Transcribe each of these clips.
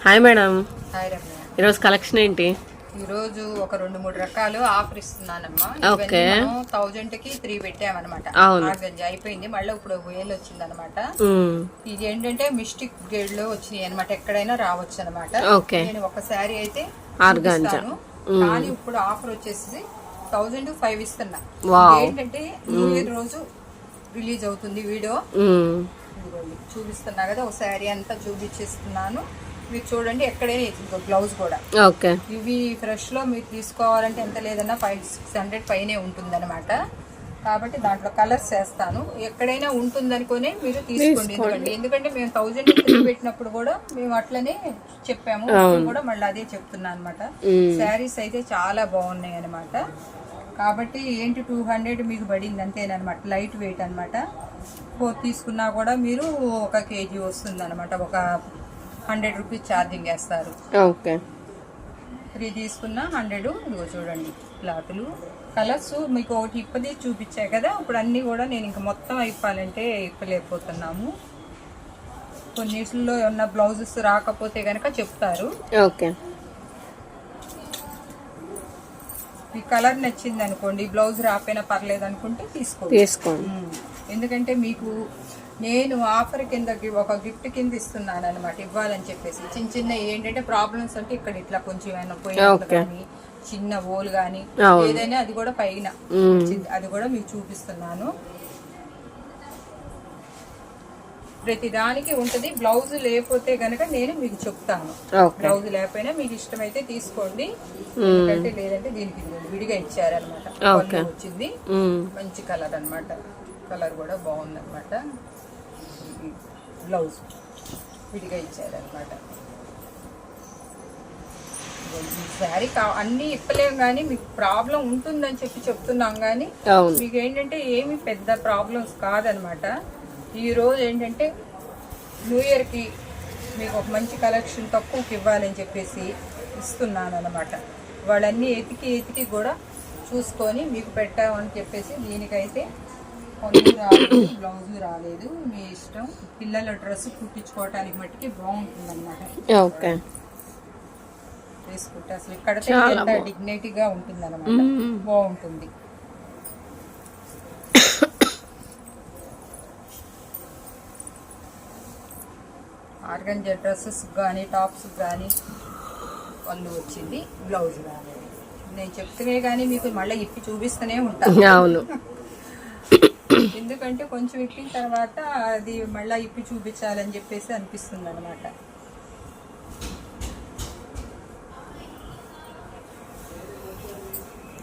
Hi madam. Hi Ramya. ఈరోజు collection ఏంటి? ఈరోజు ఒక 2-3 రకాలు ఆఫర్ ఇస్తున్నానమ్మా. ఓకే. 1000కి 3 పెట్టామన్నమాట. ఆర్గంజా అయిపోయింది, మళ్ళీ ఇప్పుడు 1000 వచ్చింది అనమాట. ఇది ఏంటంటే మిస్టిక్ గ్రేడ్ లో వచ్చినాయి అనమాట, ఎక్కడైనా రావచ్చు అనమాట. నేను ఒక శారీ అయితే ఆర్గంజా, కానీ ఇప్పుడు ఆఫర్ వచ్చేసి 1005 ఇస్తున్నా. ఏంటంటే న్యూ ఇయర్ రోజు రిలీజ్ అవుతుంది వీడియో, చూపిస్తున్నా కదా. ఒక శారీ అంతా చూపించేస్తున్నాను మీకు చూడండి. ఎక్కడైనా బ్లౌజ్ కూడా ఇవి ఫ్రెష్ లో మీరు తీసుకోవాలంటే ఎంత లేదన్నా 500-600 పైనే ఉంటుంది అనమాట. కాబట్టి దాంట్లో కలర్స్ వేస్తాను, ఎక్కడైనా ఉంటుంది అనుకునే మీరు తీసుకోండి. ఎందుకంటే మేము 1000 పెట్టినప్పుడు కూడా మేము అట్లనే చెప్పాము, కూడా మళ్ళీ అదే చెప్తున్నాను అనమాట. శారీస్ అయితే చాలా బాగున్నాయి అనమాట. కాబట్టి ఏంటి 200 మీకు పడింది అంతేనమాట. లైట్ వెయిట్ అనమాట. 4 తీసుకున్నా కూడా మీరు 1 kg వస్తుంది అనమాట. ఒక 100 రూపీస్ ఛార్జింగ్ వేస్తారు. 3 తీసుకున్నా 100. ఇదిగో చూడండి క్లాతులు, కలర్స్ మీకు ఒకటి ఇప్పది చూపించాయి కదా. ఇప్పుడు అన్నీ కూడా నేను ఇంకా మొత్తం ఇప్పాలంటే ఇప్పలేకపోతున్నాము. కొన్నిటిలో ఏమన్నా బ్లౌజెస్ రాకపోతే కనుక చెప్తారు. ఈ కలర్ నచ్చింది అనుకోండి, బ్లౌజ్ రాపోయినా పర్లేదు అనుకుంటే తీసుకోండి. ఎందుకంటే మీకు నేను ఆఫర్ కింద ఒక గిఫ్ట్ కింద ఇస్తున్నాను అనమాట, ఇవ్వాలని చెప్పేసి. చిన్న చిన్న ఏంటంటే ప్రాబ్లమ్స్ అంటే ఇక్కడ ఇట్లా కొంచెం ఏమైనా పోయినప్పుడు కానీ, చిన్న ఓల్ కానీ ఏదైనా అది కూడా పైన అది కూడా మీకు చూపిస్తున్నాను. ప్రతి దానికి ఉంటది. బ్లౌజ్ లేకపోతే గనక నేను మీకు చెప్తాను. బ్లౌజ్ లేకపోయినా మీకు ఇష్టమైతే తీసుకోండి, ఎందుకంటే లేదంటే దీనికి విడిగా ఇచ్చారనమాట. వచ్చింది మంచి కలర్ అనమాట. కలర్ కూడా బాగుంది అనమాట. బ్లౌజ్ విడిగా ఇచ్చారనమాట. శారీ అన్ని ఇప్పలేము, కానీ మీకు ప్రాబ్లం ఉంటుందని చెప్తున్నాం. కానీ మీకు ఏంటంటే ఏమి పెద్ద ప్రాబ్లమ్స్ కాదనమాట. ఈ రోజు ఏంటంటే న్యూ ఇయర్కి మీకు ఒక మంచి కలెక్షన్ తక్కువకి ఇవ్వాలని చెప్పేసి ఇస్తున్నాను అనమాట. వాళ్ళన్నీ ఎతికి కూడా చూసుకొని మీకు పెట్టామని చెప్పేసి. దీనికైతే పళ్ళు రాలేదు, బ్లౌజ్ రాలేదు, మీ ఇష్టం. పిల్లల డ్రెస్ కుట్టించుకోవటానికి మట్టికి బాగుంటుంది అనమాట. వేసుకుంటే అసలు ఇక్కడ ఎంత డిగ్నిటీగా ఉంటుంది అనమాట, బాగుంటుంది. ఆర్గంజా డ్రెస్సెస్ కానీ టాప్స్ కానీ పళ్ళు వచ్చింది, బ్లౌజ్ రాలేదు. నేను చెప్తూనే కానీ మీకు మళ్ళీ ఇప్పి చూపిస్తూనే ఉంటాను. ఎందుకంటే కొంచెం ఇప్పిన తర్వాత అది మళ్ళీ ఇప్పి చూపించాలని చెప్పేసి అనిపిస్తుంది అనమాట.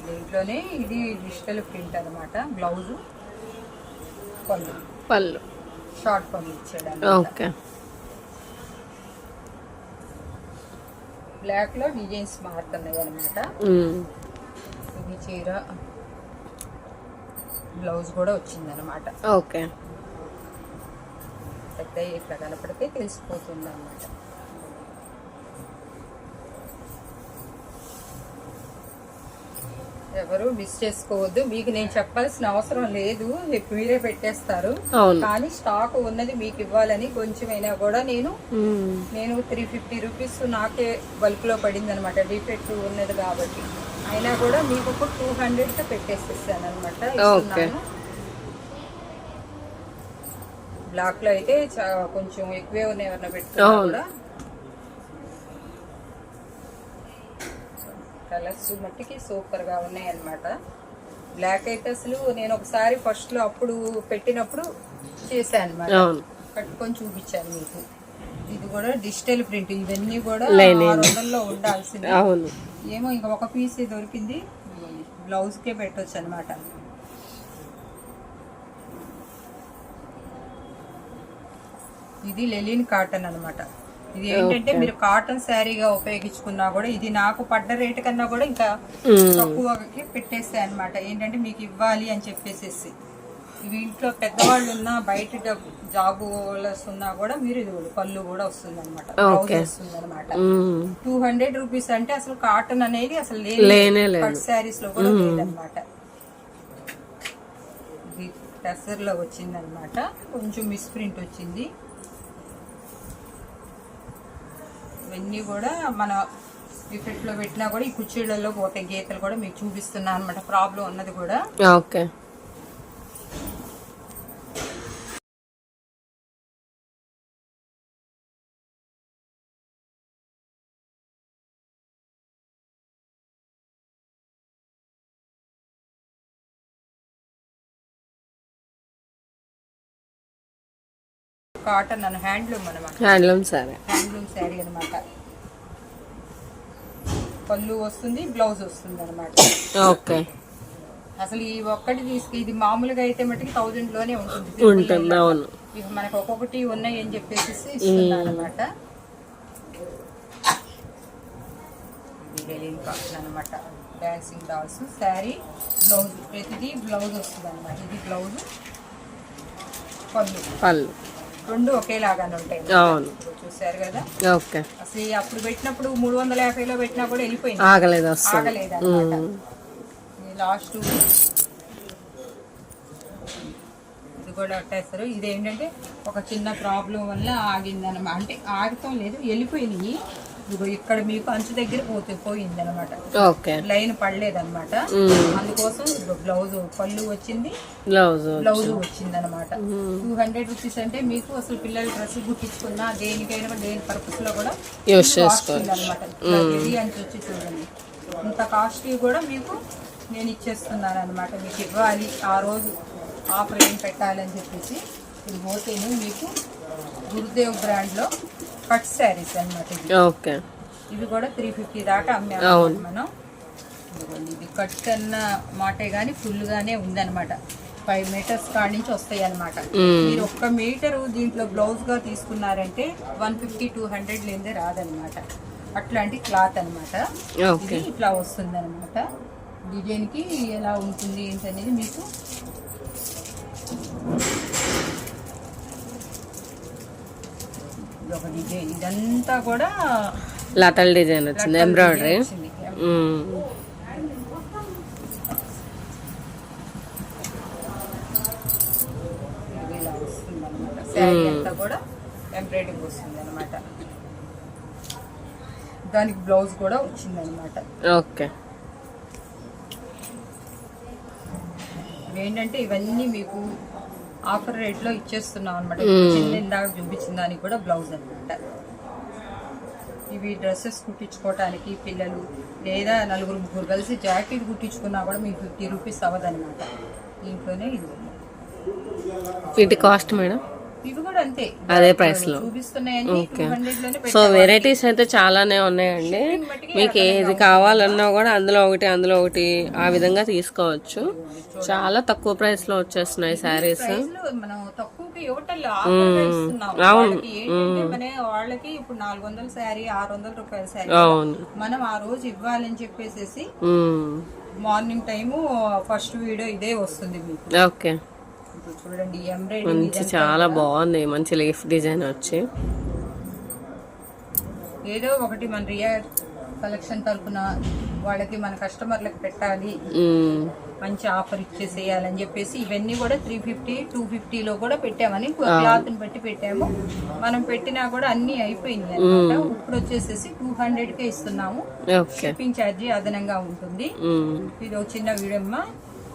దీంట్లోనే ఇది డిజిటల్ ప్రింట్ అనమాట. బ్లౌజు, పళ్ళు షార్ట్ పళ్ళు ఇచ్చాడు. బ్లాక్ లో డిజైన్స్ మారుతున్నాయి అనమాట. ఇది చీర, బ్లౌజ్ కూడా వచ్చింది అనమాట. పెద్ద ఇట్లా కనపడితే తెలిసిపోతుంది అనమాట. ఎవరు మిస్ చేసుకోవద్దు. మీకు నేను చెప్పాల్సిన అవసరం లేదు, మీరే పెట్టేస్తారు. కానీ స్టాక్ ఉన్నది మీకు ఇవ్వాలని కొంచెమైనా కూడా నేను 350 రూపీస్ నాకే బల్క్ లో పడింది అనమాట, డిఫెక్ట్ ఉన్నది కాబట్టి. అయినా కూడా మీకు 200 పెట్టేసేసాను అనమాట. బ్లాక్ లో అయితే కొంచెం ఎక్కువే ఉన్నాయి, ఎవరన్నా పెట్టుకున్నా కూడా. కలర్స్ మట్టికి సూపర్ గా ఉన్నాయి అనమాట. బ్లాక్ అయితే అసలు నేను ఒకసారి ఫస్ట్ లో అప్పుడు పెట్టినప్పుడు చేశాను అనమాట, కట్టుకొని చూపించాను మీకు. ఇది కూడా డిజిటల్ ప్రింట్, ఇవన్నీ కూడా 600లో ఉండాల్సింది. ఏమో ఇంకా ఒక పీస్ దొరికింది, బ్లౌజ్ కే పెట్టొచ్చు అనమాట. ఇది లెలిన్ కాటన్ అనమాట. ఇది ఏంటంటే మీరు కాటన్ శారీగా ఉపయోగించుకున్నా కూడా ఇది నాకు పడ్డ రేటు కన్నా కూడా ఇంకా తక్కువకి పెట్టేస్తాయి అనమాట. ఏంటంటే మీకు ఇవ్వాలి అని చెప్పేసి. ఇవి ఇంట్లో పెద్దవాళ్ళు ఉన్నా, బయట జాబ్ ఉన్నా కూడా మీరు ఇది పళ్ళు కూడా వస్తుంది అనమాట, బ్లౌజ్ వస్తుంది అనమాట. 200 రూపీస్ అంటే అసలు కాటన్ అనేది అసలు లేదు, కట్ శారీస్ లో కూడా లేదనమాట. ఇది టెసర్ లో వచ్చింది అనమాట. కొంచెం మిస్ ప్రింట్ వచ్చింది. ఇవన్నీ కూడా మన ఇఫెక్ట్లో పెట్టినా కూడా ఈ కుర్చీలలో పోతాయి గీతలు కూడా మీకు చూపిస్తున్నాను అనమాట, ప్రాబ్లం ఉన్నది కూడా. ఓకే. కాటన్ అని హ్యాండ్లూమ్ అనమాట, హ్యాండ్లూమ్ శారీ అనమాట. పళ్ళు వస్తుంది, బ్లౌజ్ వస్తుంది అనమాట. ఓకే. అసలు ఈ ఒక్కటి ఇది మామూలుగా అయితే మటుకి 1000 లోనే ఉంటుంది. అవును. ఇక మనకు ఒక్కొక్కటి ఉన్నాయి అని చెప్పేసి ఇస్తున్నాను అనమాట. కాటన్ అనమాట, డాన్సింగ్ డాల్స్ శారీ, బ్లౌజ్ ప్రతిదీ బ్లౌజ్ వస్తుంది అనమాట. ఇది బ్లౌజ్, పళ్ళు రెండు ఒకేలాగానే ఉంటాయి. చూసారు కదా. ఓకే. అసలు అప్పుడు పెట్టినప్పుడు 350లో పెట్టినా కూడా వెళ్ళిపోయింది, ఆగలేదు అనమాట. లాస్ట్ ఇది కూడా అట్టేస్తారు. ఇదేంటంటే ఒక చిన్న ప్రాబ్లం వల్ల ఆగిందనమాట, అంటే ఆగటం లేదు, వెళ్ళిపోయినాయి. ఇక్కడ మీకు అంచు దగ్గర పోయింది అనమాట, లైన్ పడలేదన్నమాట. అందుకోసం బ్లౌజ్ పళ్ళు వచ్చింది, బ్లౌజ్ వచ్చింది అనమాట. 200 రూపీస్ అంటే మీకు అసలు పిల్లల డ్రెస్ కుట్టించుకున్నా దేనికైనా దేని పర్పస్ లో కూడా అనమాట. ఇది అంచు వచ్చి చూడండి, ఇంత కాస్ట్లీ కూడా మీకు నేను ఇచ్చేస్తున్నాను అనమాట. మీకు ఇవ్వాలి ఆ రోజు ఆఫర్ ఏం పెట్టాలని చెప్పేసి. ఇది పోతేనే మీకు గురుదేవ్ బ్రాండ్ లో కట్ శారీస్ అనమాట. ఇవి కూడా 350 దాకా అమ్మాము మనం. ఇది కట్ అన్న మాటే గానీ ఫుల్ గానే ఉందన్నమాట. 5 మీటర్స్ కాడి నుంచి వస్తాయి అనమాట. మీరు 1 మీటరు దీంట్లో బ్లౌజ్ గా తీసుకున్నారంటే 150-200 లేదే రాదనమాట. అట్లాంటి క్లాత్ అనమాట. ఇది ఇట్లా వస్తుంది అనమాట. డిజైన్ కి ఎలా ఉంటుంది ఏంటనేది మీకు ఒక డిజైన్. ఇదంతా కూడా లటల్ డిజైన్ వచ్చింది, ఎంబ్రాయిడరీ. ఇలా వస్తుంది అనమాట. శారీ అంతా కూడా ఎంబ్రాయిడరింగ్ వస్తుంది అనమాట. దానికి బ్లౌజ్ కూడా వచ్చింది అనమాట. ఓకే. ఏంటంటే ఇవన్నీ మీకు ఆఫర్ రేట్ లో ఇచ్చేస్తున్నాం అనమాట. ఇందాక చూపించిన దానికి కూడా బ్లౌజ్ అనమాట. ఇవి డ్రెస్సెస్ కుట్టించుకోవటానికి పిల్లలు లేదా 4-3 కలిసి జాకెట్ కుట్టించుకున్నా కూడా మీకు 50 రూపీస్ అవ్వదనమాట. దీంట్లోనే ఇది వీటి కాస్ట్ మేడం ఇవి కూడా అంతే, అదే ప్రైస్ లో చూపిస్తున్నాయండి. సో వెరైటీస్ అయితే చాలానే ఉన్నాయండి. మీకు ఏది కావాలన్నా కూడా అందులో ఒకటి ఆ విధంగా తీసుకోవచ్చు. చాలా తక్కువ ప్రైస్ లో వచ్చేస్తున్నాయి శారీస్. వాళ్ళకి ఇప్పుడు 400 శారీ 600 రూపాయల శారీ మనం ఆ రోజు ఇవ్వాలని చెప్పేసి మార్నింగ్ టైము ఫస్ట్ వీడియో ఇదే వస్తుంది మీకు. ఓకే. చూడండి మంచి చాలా బాగుంది, మంచి లీఫ్ డిజైన్ వచ్చి. ఏదో ఒకటి మన రియా కలెక్షన్ తరపున వాళ్ళకి మన కస్టమర్లకు పెట్టాలి, మంచి ఆఫర్ ఇచ్చేసేయాలని చెప్పేసి ఇవన్నీ కూడా 350-250లో కూడా పెట్టామని క్లాత్ ని బట్టి పెట్టాము. మనం పెట్టినా కూడా అన్ని అయిపోయింది అనమాట. ఇప్పుడు వచ్చేసేసి 200కే ఇస్తున్నాము. షిప్పింగ్ ఛార్జీ అదనంగా ఉంటుంది. ఇది ఒక చిన్న వీడియో అమ్మా.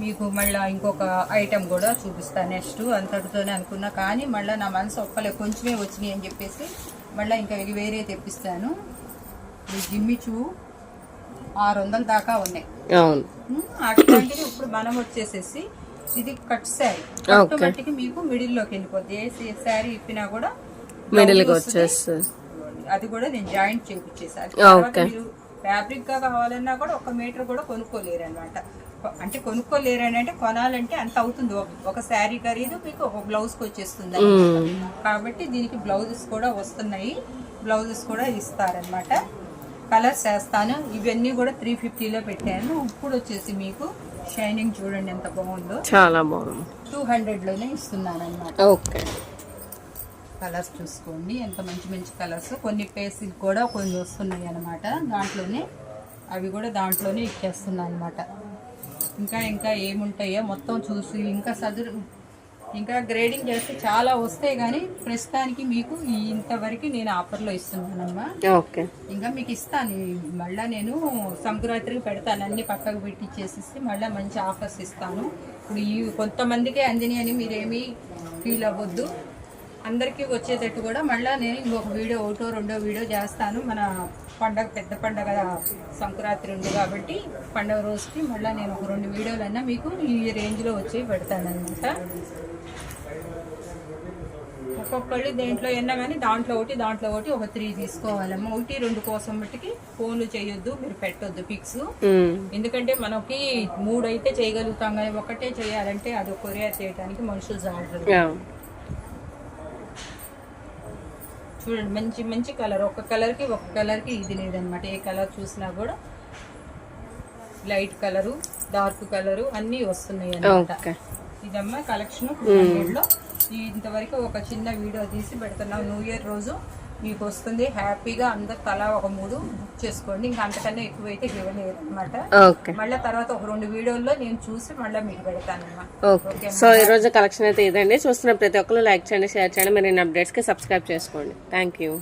మీకు మళ్ళీ ఇంకొక ఐటెం కూడా చూపిస్తాను నెక్స్ట్. అంతటితోనే అనుకున్నా కానీ మళ్ళీ నా మనసు ఒక్కలే కొంచెమే వచ్చినాయి అని చెప్పేసి మళ్ళీ ఇంకా వేరే తెప్పిస్తాను. ఈ జిమ్మిచూ 600 దాకా ఉన్నాయి. అట్లాంటిది ఇప్పుడు మనం వచ్చేసేసి ఇది కట్ శారీ మట్టికి మీకు మిడిల్ లోకి వెళ్ళిపోద్ది. ఏ శారీ ఇప్పినా కూడా మిడిల్ వచ్చేస్తుంది. అది కూడా నేను జాయింట్ చేయించేసాను. మీరు ఫ్యాబ్రిక్ గా కావాలన్నా కూడా 1 మీటర్ కూడా కొనుక్కోలేరు అనమాట. అంటే కొనుక్కోలేరని అంటే కొనాలంటే అంత అవుతుంది. ఒక శారీ ఖరీదు మీకు ఒక బ్లౌజ్ కి వచ్చేస్తుంది. కాబట్టి దీనికి బ్లౌజెస్ కూడా వస్తున్నాయి, బ్లౌజెస్ కూడా ఇస్తారనమాట. కలర్స్ వేస్తాను. ఇవన్నీ కూడా 350లో పెట్టాను. ఇప్పుడు వచ్చేసి మీకు షైనింగ్ చూడండి ఎంత బాగుందో, చాలా బాగుంది. 200లోనే ఇస్తున్నాను అనమాట. ఓకే. కలర్స్ చూసుకోండి ఎంత మంచి మంచి కలర్స్. కొన్ని పేస్లు కూడా కొన్ని వస్తున్నాయి అనమాట దాంట్లోనే. అవి కూడా దాంట్లోనే ఇచ్చేస్తున్నాను అనమాట. ఇంకా ఏముంటాయో మొత్తం చూసి ఇంకా ఇంకా గ్రేడింగ్ చేస్తే చాలా వస్తాయి, కానీ ప్రస్తుతానికి మీకు ఇంతవరకు నేను ఆఫర్లో ఇస్తున్నానమ్మా. ఓకే, ఇంకా మీకు ఇస్తాను మళ్ళీ, నేను సంక్రాంతికి పెడతాను, అన్ని పక్కకు పెట్టి ఇచ్చేసి మళ్ళీ మంచి ఆఫర్స్ ఇస్తాను. ఇప్పుడు ఈ కొంతమందికే అందిని అని మీరేమీ ఫీల్ అవ్వద్దు, అందరికీ వచ్చేటట్టు కూడా మళ్ళీ నేను ఇంకొక వీడియో, ఒకటో రెండో వీడియో చేస్తాను. మన పండగ, పెద్ద పండగ సంక్రాంతి ఉంది కాబట్టి పండగ రోజుకి మళ్ళీ నేను ఒక 2 వీడియోలన్నా మీకు ఈ రేంజ్లో వచ్చి పెడతానమాట. ఒక్కొక్కళ్ళు దేంట్లో అయినా కానీ దాంట్లో ఒకటి ఒక 3 తీసుకోవాలమ్మా. 1, 2 కోసం మట్టికి ఫోన్లు చేయొద్దు, మీరు పెట్టొద్దు పిక్స్. ఎందుకంటే మనకి 3 అయితే చేయగలుగుతాం, కానీ ఒకటే చేయాలంటే అది కొరియర్ చేయడానికి మనుషులు జాగ్రత్త. చూడండి, మంచి మంచి కలర్, ఒక కలర్కి ఇది లేదనమాట. ఏ కలర్ చూసినా కూడా లైట్ కలరు, డార్క్ కలరు అన్నీ వస్తున్నాయి అన్నమాట. ఇదమ్మా కలెక్షన్ 200 లో. ఇంతవరకు ఒక చిన్న వీడియో తీసి పెడుతున్నాం. న్యూ ఇయర్ రోజు మీకు వస్తుంది. హ్యాపీగా అందరు తలా ఒక 3 బుక్ చేసుకోండి. ఇంకా అంతకన్నా ఎక్కువైతే ఇవ్వలేదు అనమాట. మళ్ళీ తర్వాత ఒక 2 వీడియోల్లో నేను చూసి మళ్ళీ మీకు పెడతానమ్మా. సో ఈ రోజు కలెక్షన్ అయితే ఇదండి. చూస్తున్న ప్రతి ఒక్కరు లైక్ చేయండి, షేర్ చేయండి, మీరు అప్డేట్స్ కి సబ్స్క్రైబ్ చేసుకోండి. Thank you.